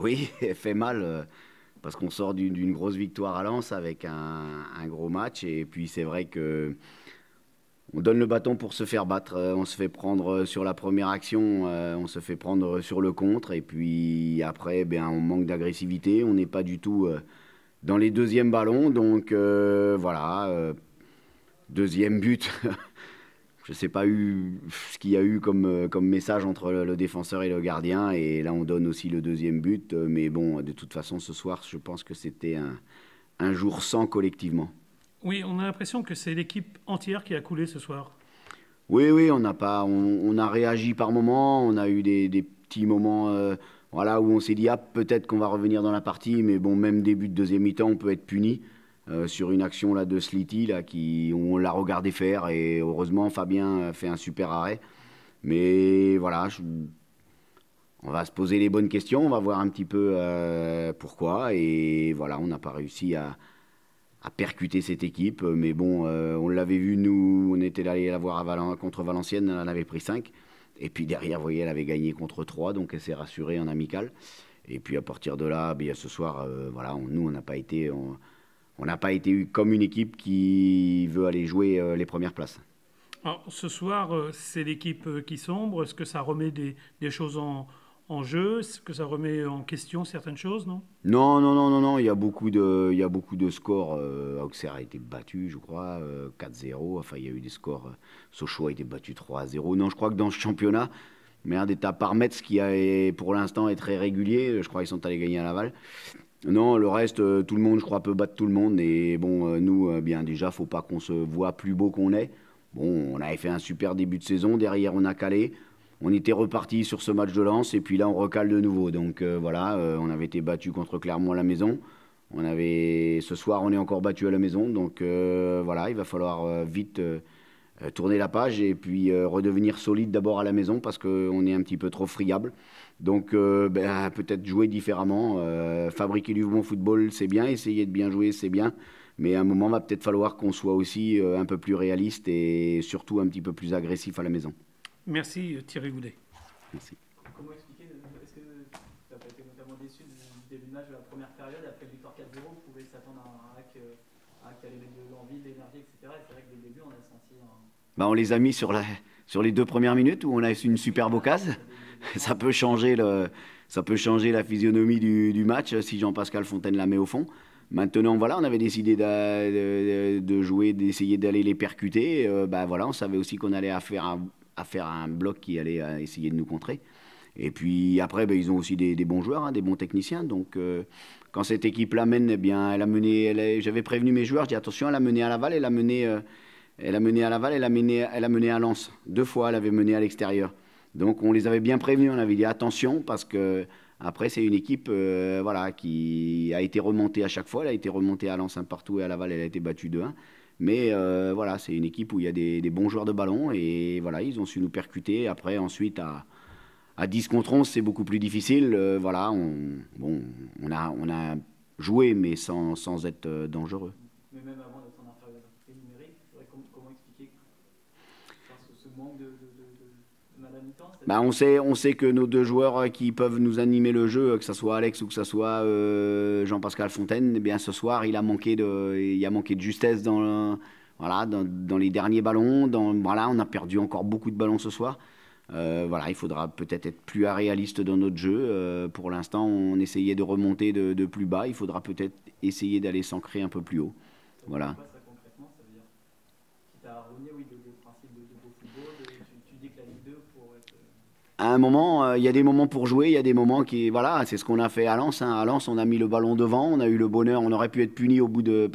Oui, elle fait mal parce qu'on sort d'une grosse victoire à Lens avec un gros match. Et puis c'est vrai que on donne le bâton pour se faire battre. On se fait prendre sur la première action, on se fait prendre sur le contre. Et puis après, ben, on manque d'agressivité. On n'est pas du tout dans les deuxièmes ballons. Donc voilà, deuxième but. Je ne sais pas ce qu'il y a eu comme message entre le défenseur et le gardien. Et là, on donne aussi le deuxième but. Mais bon, de toute façon, ce soir, je pense que c'était un jour sans collectivement. Oui, on a l'impression que c'est l'équipe entière qui a coulé ce soir. Oui, oui, on n'a pas, on a réagi par moments. On a eu des petits moments voilà, où on s'est dit, ah, peut-être qu'on va revenir dans la partie. Mais bon, même début de deuxième mi-temps, on peut être puni. Sur une action là, de Slity là, où on l'a regardé faire. Et heureusement, Fabien a fait un super arrêt. Mais voilà, on va se poser les bonnes questions, on va voir un petit peu pourquoi. Et voilà, on n'a pas réussi à percuter cette équipe. Mais bon, on l'avait vu, nous, on était allé la voir contre Valenciennes, elle en avait pris 5. Et puis derrière, vous voyez, elle avait gagné contre 3, donc elle s'est rassurée en amical. Et puis à partir de là, bien, ce soir, voilà, nous, on n'a pas été comme une équipe qui veut aller jouer les premières places. Alors, ce soir, c'est l'équipe qui sombre. Est-ce que ça remet des choses en jeu? Est-ce que ça remet en question certaines choses, non? Non, non, non, non, non, il y a beaucoup de scores. Auxerre a été battu, je crois, 4-0. Enfin, il y a eu des scores. Sochaux a été battu 3-0. Non, je crois que dans ce championnat, merde, et à part Metz qui pour l'instant est très régulier, je crois qu'ils sont allés gagner à Laval. Non, le reste, tout le monde, je crois, peut battre tout le monde. Et bon, nous, bien déjà, faut pas qu'on se voit plus beau qu'on est. Bon, on avait fait un super début de saison. Derrière, on a calé. On était reparti sur ce match de Lens. Et puis là, on recale de nouveau. Donc voilà, on avait été battu contre Clermont à la maison. Ce soir, on est encore battu à la maison. Donc voilà, il va falloir vite tourner la page et puis redevenir solide d'abord à la maison parce qu'on est un petit peu trop friable. Donc ben, peut-être jouer différemment. Fabriquer du bon football, c'est bien. Essayer de bien jouer, c'est bien. Mais à un moment, va peut-être falloir qu'on soit aussi un peu plus réaliste et surtout un petit peu plus agressif à la maison. Merci Thierry Goudet. Merci. Comment expliquer, est-ce que tu n'as pas été notamment déçu du début de match de la première période? Après le victoire 4-0, vous pouvez s'attendre à un hack qui allait mettre de l'envie, de l'énergie, etc. Et c'est vrai que dès le début, on a senti un. Ben, on les a mis sur les 2 premières minutes où on a une superbe occasion. Ça peut changer la physionomie du match si Jean-Pascal Fontaine la met au fond. Maintenant, voilà, on avait décidé de jouer, d'essayer d'aller les percuter. Ben voilà, on savait aussi qu'on allait à faire un bloc qui allait essayer de nous contrer. Et puis après, ben, ils ont aussi des bons joueurs, hein, des bons techniciens. Donc quand cette équipe l'amène, eh bien, elle a mené. J'avais prévenu mes joueurs, je dis attention, elle a mené à Laval, elle a mené à Laval, elle a mené à Lens. 2 fois, elle avait mené à l'extérieur. Donc on les avait bien prévenus, on avait dit attention parce que après c'est une équipe voilà, qui a été remontée à chaque fois. Elle a été remontée à Lens un partout et à Laval elle a été battue 2-1. Mais voilà, c'est une équipe où il y a des bons joueurs de ballon et voilà, ils ont su nous percuter. Après ensuite à 10 contre 11 c'est beaucoup plus difficile. Voilà, on a joué mais sans être dangereux. Mais même avant d'être en infériorité numérique, c'est vrai, comment expliquer ce manque de mal à mi-temps? Bah, on sait que nos 2 joueurs qui peuvent nous animer le jeu, que ce soit Alex ou que ce soit Jean-Pascal Fontaine, eh bien ce soir il a manqué de justesse voilà, dans les derniers ballons. Voilà, on a perdu encore beaucoup de ballons ce soir. Voilà, il faudra peut-être être plus réaliste dans notre jeu. Pour l'instant, on essayait de remonter de plus bas. Il faudra peut-être essayer d'aller s'ancrer un peu plus haut. Ça veut dire Voilà. quoi ça concrètement? Ça veut dire quitte à renier, oui, le principe de beau football, tu dis que la Ligue 2 pour être. À un moment, il y a des moments pour jouer, il y a des moments qui, voilà, c'est ce qu'on a fait à Lens, hein. À Lens, on a mis le ballon devant, on a eu le bonheur, on aurait pu être puni au bout de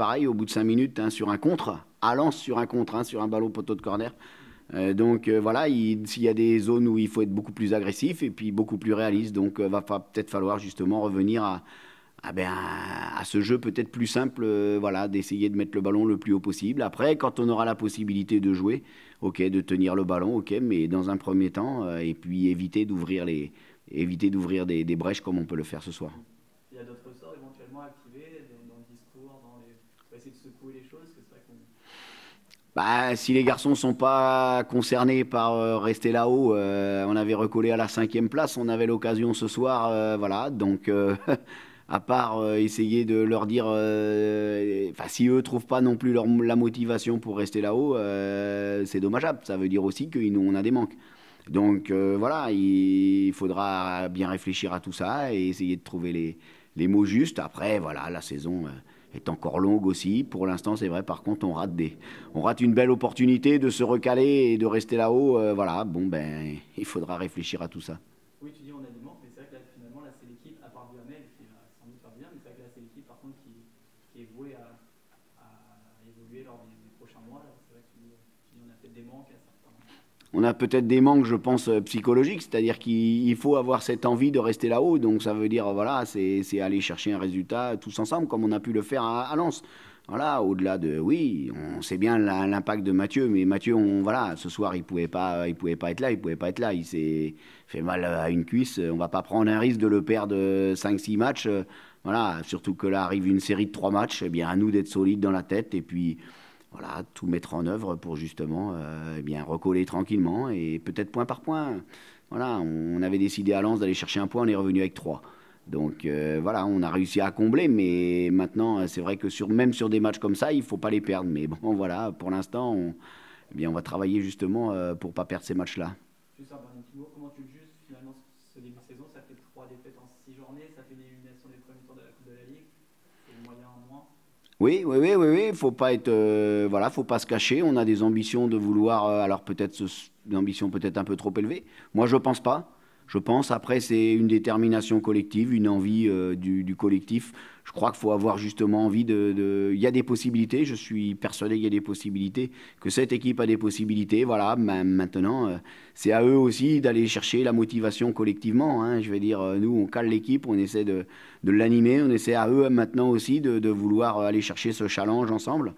5 minutes, hein, sur un contre. À Lens, sur un contre, hein, sur un ballon poteau de corner. Donc voilà, s'il y a des zones où il faut être beaucoup plus agressif et puis beaucoup plus réaliste, donc peut-être falloir justement revenir à ce jeu peut-être plus simple, voilà, d'essayer de mettre le ballon le plus haut possible. Après, quand on aura la possibilité de jouer, ok, de tenir le ballon, ok, mais dans un premier temps, et puis éviter d'ouvrir des brèches comme on peut le faire ce soir. Il y a d'autres sorts éventuellement à activer dans le discours, pour essayer de secouer les choses, c'est vrai qu'on. Bah, si les garçons sont pas concernés par rester là-haut, on avait recollé à la 5e place, on avait l'occasion ce soir, voilà. Donc, à part essayer de leur dire, enfin, si eux trouvent pas non plus la motivation pour rester là-haut, c'est dommageable. Ça veut dire aussi qu'on a des manques. Donc voilà, il faudra bien réfléchir à tout ça et essayer de trouver les mots justes. Après, voilà, la saison est encore longue aussi. Pour l'instant, c'est vrai, par contre, on rate une belle opportunité de se recaler et de rester là-haut. Voilà, bon, ben, il faudra réfléchir à tout ça. Oui, tu dis on a des manques, mais c'est vrai que là, finalement, là, c'est l'équipe, à part Duhamel, qui va sans doute faire bien, mais c'est vrai que là, c'est l'équipe, par contre, qui est vouée à évoluer lors des prochains mois. Là. C'est vrai que tu dis, on a peut-être des manques à certains. On a peut-être des manques, je pense, psychologiques, c'est-à-dire qu'il faut avoir cette envie de rester là-haut. Donc ça veut dire, voilà, c'est aller chercher un résultat tous ensemble, comme on a pu le faire à Lens. Voilà, au-delà de, oui, on sait bien l'impact de Mathieu, mais Mathieu, voilà, ce soir, il pouvait pas être là, il s'est fait mal à une cuisse. On va pas prendre un risque de le perdre 5-6 matchs. Voilà, surtout que là arrive une série de 3 matchs. Eh bien, à nous d'être solides dans la tête et puis voilà, tout mettre en œuvre pour justement eh bien, recoller tranquillement et peut-être point par point. Voilà, on avait décidé à Lens d'aller chercher un point, on est revenu avec 3. Donc voilà, on a réussi à combler, mais maintenant, c'est vrai que même sur des matchs comme ça, il ne faut pas les perdre. Mais bon, voilà, pour l'instant, eh bien, on va travailler justement pour ne pas perdre ces matchs-là. Juste un dernier petit mot, comment tu le juges finalement ce début de saison? Ça fait 3 défaites en 6 journées, ça fait une élimination des premiers tours de la Coupe de la Ligue, c'est moyen en moins. Oui. Faut pas être, voilà, faut pas se cacher. On a des ambitions de vouloir, alors peut-être une ambition peut-être un peu trop élevée. Moi, je pense pas. Je pense. Après, c'est une détermination collective, une envie du collectif. Je crois qu'il faut avoir justement envie Il y a des possibilités. Je suis persuadé qu'il y a des possibilités. Que cette équipe a des possibilités. Voilà. Maintenant, c'est à eux aussi d'aller chercher la motivation collectivement. Hein. Je vais dire, nous, on cale l'équipe, on essaie de l'animer. On essaie à eux maintenant aussi de vouloir aller chercher ce challenge ensemble.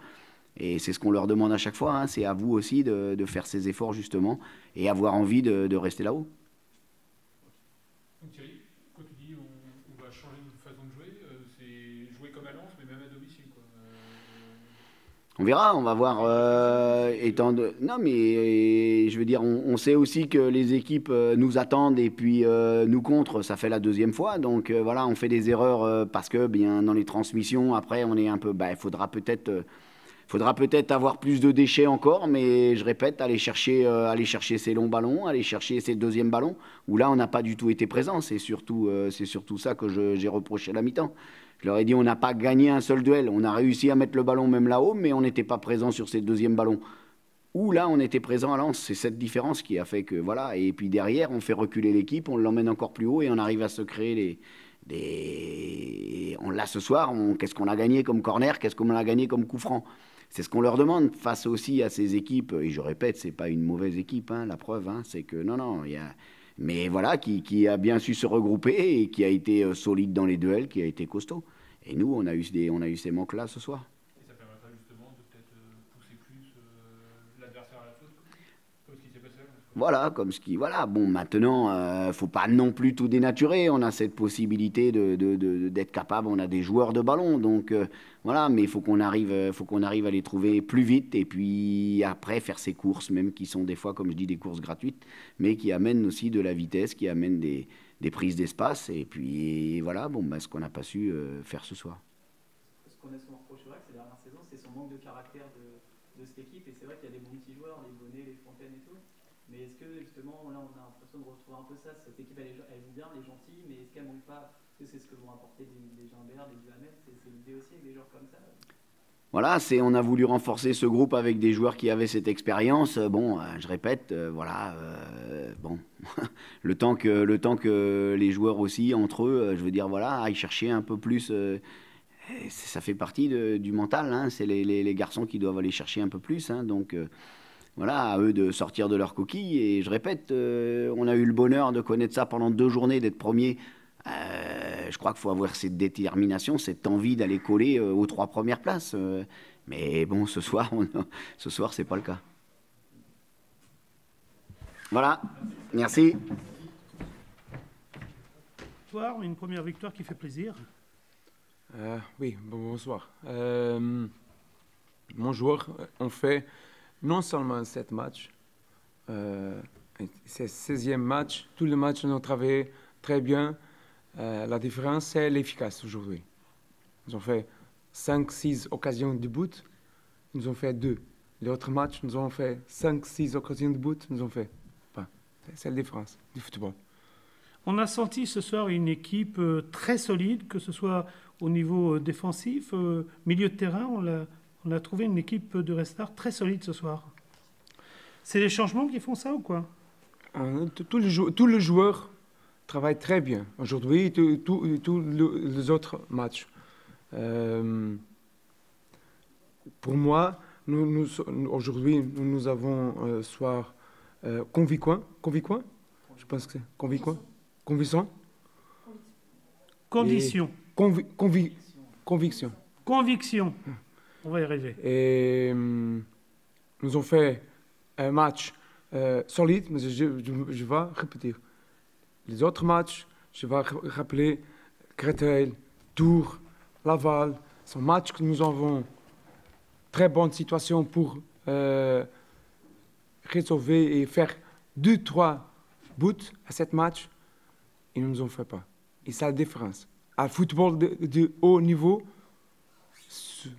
Et c'est ce qu'on leur demande à chaque fois. Hein. C'est à vous aussi de faire ces efforts justement et avoir envie de rester là-haut. Donc Thierry, quand tu dis on va changer notre façon de jouer, c'est jouer comme à Lens, mais même à domicile, quoi. On verra, on va voir. Non, mais je veux dire, on sait aussi que les équipes nous attendent et puis nous contre. Ça fait la 2e fois, donc voilà, on fait des erreurs parce que bien dans les transmissions, après, on est un peu. Il faudra peut-être avoir plus de déchets encore, mais je répète, aller chercher ces longs ballons, aller chercher ces 2e ballons, où là, on n'a pas du tout été présent. C'est surtout ça que j'ai reproché à la mi-temps. Je leur ai dit, on n'a pas gagné un seul duel. On a réussi à mettre le ballon même là-haut, mais on n'était pas présent sur ces 2e ballons. Où là, on était présent à Lens. C'est cette différence qui a fait que, voilà. Et puis derrière, on fait reculer l'équipe, on l'emmène encore plus haut et on arrive à se créer On l'a ce soir, qu'est-ce qu'on a gagné comme corner, qu'est-ce qu'on a gagné comme coup franc. C'est ce qu'on leur demande face aussi à ces équipes. Et je répète, c'est pas une mauvaise équipe, hein, la preuve, hein, c'est que non, il y a... Mais voilà, qui a bien su se regrouper et qui a été solide dans les duels, qui a été costaud. Et nous, on a eu ces manques-là ce soir. Et ça permettra justement de peut-être pousser plus l'adversaire à la faute, comme ce qui s'est passé là. Voilà, voilà. Bon, maintenant, faut pas non plus tout dénaturer. On a cette possibilité d'être capable. On a des joueurs de ballon, donc voilà. Mais il faut qu'on arrive à les trouver plus vite et puis après faire ces courses, même qui sont des fois, comme je dis, des courses gratuites, mais qui amènent aussi de la vitesse, qui amènent des prises d'espace. Et puis voilà, bon, ce qu'on n'a pas su faire ce soir. Ce qu'on a souvent reproché ces dernières saisons, c'est son manque de caractère de cette équipe. Et c'est vrai qu'il y a des bons petits joueurs, les Bonnet, les Fontaine et tout. Mais est-ce que justement, là, on a l'impression de retrouver un peu ça? Cette équipe, elle joue bien, elle est gentille, mais est-ce qu'elle ne manque pas? Est-ce que c'est ce que vont apporter des Gimbert, des Duhamel? C'est l'idée aussi avec des joueurs comme ça? Voilà, on a voulu renforcer ce groupe avec des joueurs qui avaient cette expérience. Bon, je répète, voilà, bon, le temps que les joueurs aussi entre eux, je veux dire, voilà, aillent chercher un peu plus. Ça fait partie du mental. Hein, c'est les garçons qui doivent aller chercher un peu plus. Hein, donc voilà, à eux de sortir de leur coquille. Et je répète, on a eu le bonheur de connaître ça pendant 2 journées, d'être premier. Je crois qu'il faut avoir cette détermination, cette envie d'aller coller aux 3 premières places. Mais bon, ce soir, c'est pas le cas. Voilà, merci. Bonsoir, une première victoire qui fait plaisir. Oui, bonsoir. Mon joueur, on fait non seulement 7 matchs, c'est 16e match, tous les matchs nous ont travaillé très bien. La différence, c'est l'efficace aujourd'hui. Ils ont fait 5-6 occasions de but, ils nous ont fait 2. Les autres matchs, nous avons fait 5-6 occasions de but, nous ont fait pas. C'est la différence du football. On a senti ce soir une équipe très solide, que ce soit au niveau défensif, milieu de terrain. On a trouvé une équipe de Red Star très solide ce soir. C'est les changements qui font ça ou quoi? Tous les joueurs travaillent très bien aujourd'hui et tous les autres matchs. Pour moi, aujourd'hui, nous avons soir convaincant. Je pense que c'est convaincant. Conviction. Condition. Conviction. Conviction. On va y arriver. Et nous avons fait un match solide, mais je vais répéter. Les autres matchs, je vais rappeler Créteil, Tours, Laval. Ce sont matchs que nous avons très bonne situation pour résolver et faire 2-3 buts à cette match. Et nous ne nous en fait pas. Et c'est la différence. À football de haut niveau, si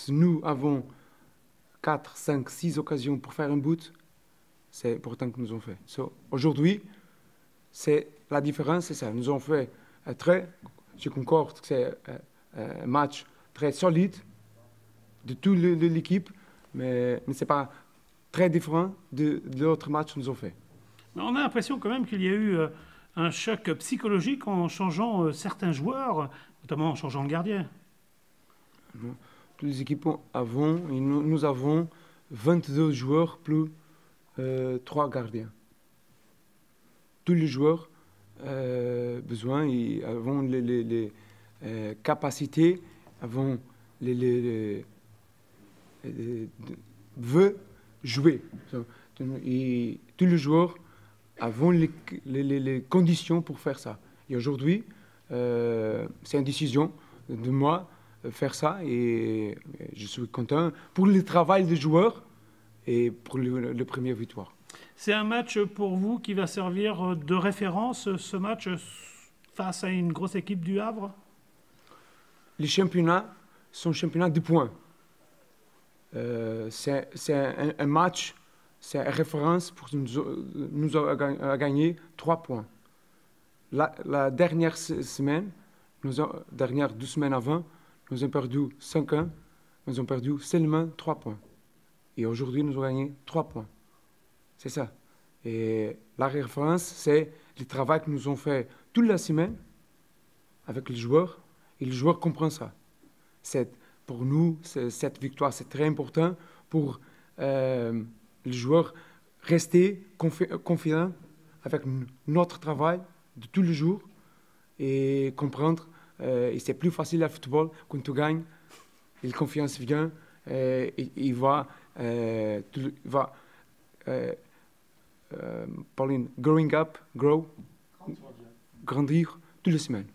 nous avons 4, 5, 6 occasions pour faire un but, c'est pourtant que nous avons fait. Aujourd'hui, c'est la différence, c'est ça. Nous avons fait je concorde que c'est un match très solide de toute l'équipe, mais ce n'est pas très différent de l'autre match que nous avons fait. On a l'impression quand même qu'il y a eu un choc psychologique en changeant certains joueurs, notamment en changeant le gardien. Toutes les équipes avons, et nous avons 22 joueurs plus 3 gardiens. Tous les joueurs besoin et avons les capacités, avons veut jouer. Et tous les joueurs avons les conditions pour faire ça. Et aujourd'hui, c'est une décision de moi faire ça et je suis content pour le travail des joueurs et pour le premier victoire. C'est un match pour vous qui va servir de référence, ce match face à une grosse équipe du Havre? Les championnats sont championnats de points. C'est un match, c'est une référence pour nous à gagner 3 points. La dernière semaine, dernière 2 semaines avant, nous avons perdu 5-1, nous avons perdu seulement 3 points. Et aujourd'hui, nous avons gagné 3 points. C'est ça. Et la référence, c'est le travail que nous avons fait toute la semaine avec les joueurs, et les joueurs comprennent ça. Pour nous, cette victoire, c'est très important pour les joueurs rester confiants avec notre travail de tous les jours et comprendre. Et c'est plus facile à football quand tu gagnes, et la confiance vient, il va Pauline, grandir toutes les semaines.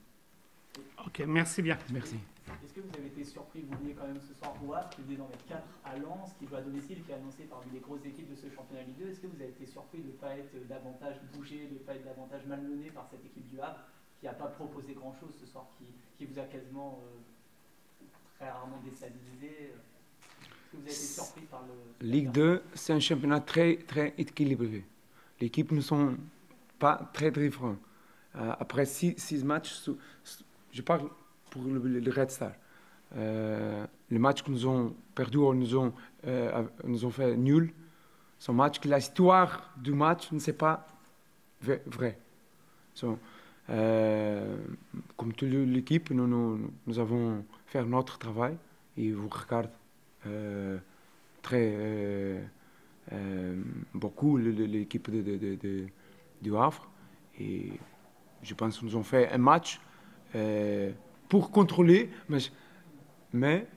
Ok, merci bien. Merci. Est-ce que vous avez été surpris, vous veniez quand même ce soir au Havre, qui venait d'en mettre 4 à Lens, qui joue à domicile, qui est annoncé parmi les grosses équipes de ce championnat Ligue 2. Est-ce que vous avez été surpris de ne pas être davantage bougé, de ne pas être davantage malmené par cette équipe du Havre, qui n'a pas proposé grand-chose ce soir, qui vous a quasiment très rarement déstabilisé? Est-ce que vous avez été surpris par le... Ligue 2, c'est un championnat très, très équilibré. Les équipes ne sont pas très différentes. Après 6 matchs, je parle pour le Red Star. Les matchs que nous avons perdus ou nous ont fait nul, sont matchs que l'histoire du match ne c'est pas vrai. Comme toute l'équipe, nous avons fait notre travail et vous regardez beaucoup l'équipe du Havre. Et je pense que nous avons fait un match pour contrôler, mais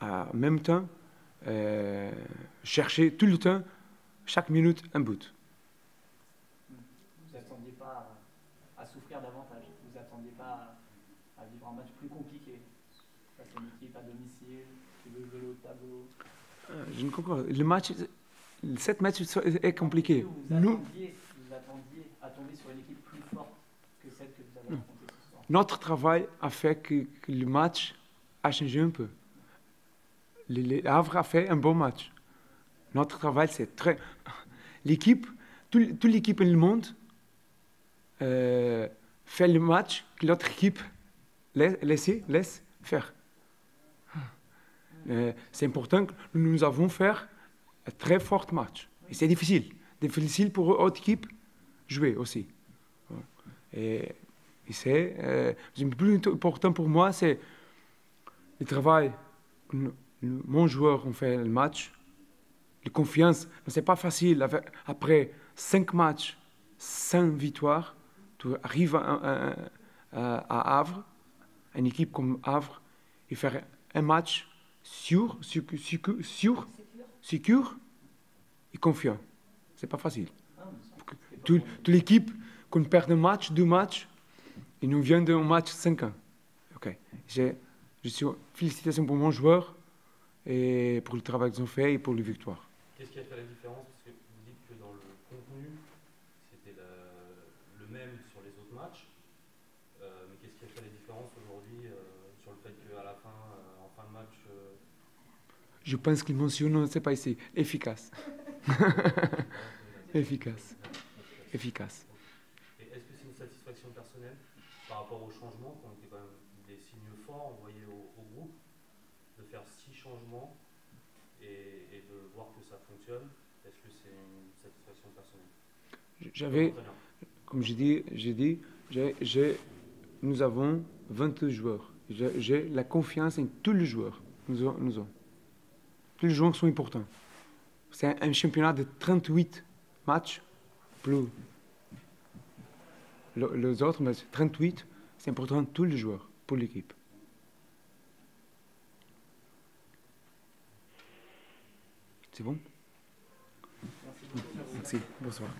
en même temps chercher tout le temps, chaque minute, un but. Vous n'attendiez pas à souffrir davantage, vous n'attendiez pas à vivre un match plus compliqué face à une équipe à domicile qui veut jouer au tableau? Je ne comprends pas. Le match, cette match est compliqué. Vous attendiez à tomber sur une équipe plus forte que celle que vous avez affrontée ce soir. Notre travail a fait que le match a changé un peu. Le Havre a fait un bon match. Notre travail, c'est très... L'équipe, toute l'équipe dans le monde fait le match que l'autre équipe laisse faire. C'est important que nous avons fait un très fort match. Et c'est difficile. Difficile pour l'autre équipe jouer aussi. Et c'est le plus important pour moi, c'est le travail que mon joueur ont fait le match. La confiance, c'est pas facile. Après 5 matchs, 5 victoires, tu arrives à Havre, une équipe comme Havre, et faire un match sûr et confiant. C'est pas facile. Toute l'équipe, qu'on perd un match, 2 matchs, et nous vient d'un match 5 ans. Ok. Je suis félicitations pour mon joueur et pour le travail qu'ils ont fait et pour les victoires. Qu'est-ce qui a fait la différence? Parce que vous dites que dans le contenu, c'était le même sur les autres matchs. Mais qu'est-ce qui a fait la différence aujourd'hui sur le fait qu'à la fin, en fin de match... Je pense qu'il mentionne, c'est pas ici, efficace. Efficace. Efficace. Et est-ce que c'est une satisfaction personnelle par rapport aux changements, qui ont été quand même des signes forts envoyés au groupe, de faire 6 changements et de voir que ça fonctionne? Est-ce que c'est une satisfaction personnelle? Comme j'ai dit, nous avons 22 joueurs. J'ai la confiance en tous les joueurs. Nous avons. Tous les joueurs sont importants. C'est un championnat de 38 matchs, plus les autres, mais 38, c'est important tous les joueurs pour l'équipe. C'est bon? Merci. Bonsoir.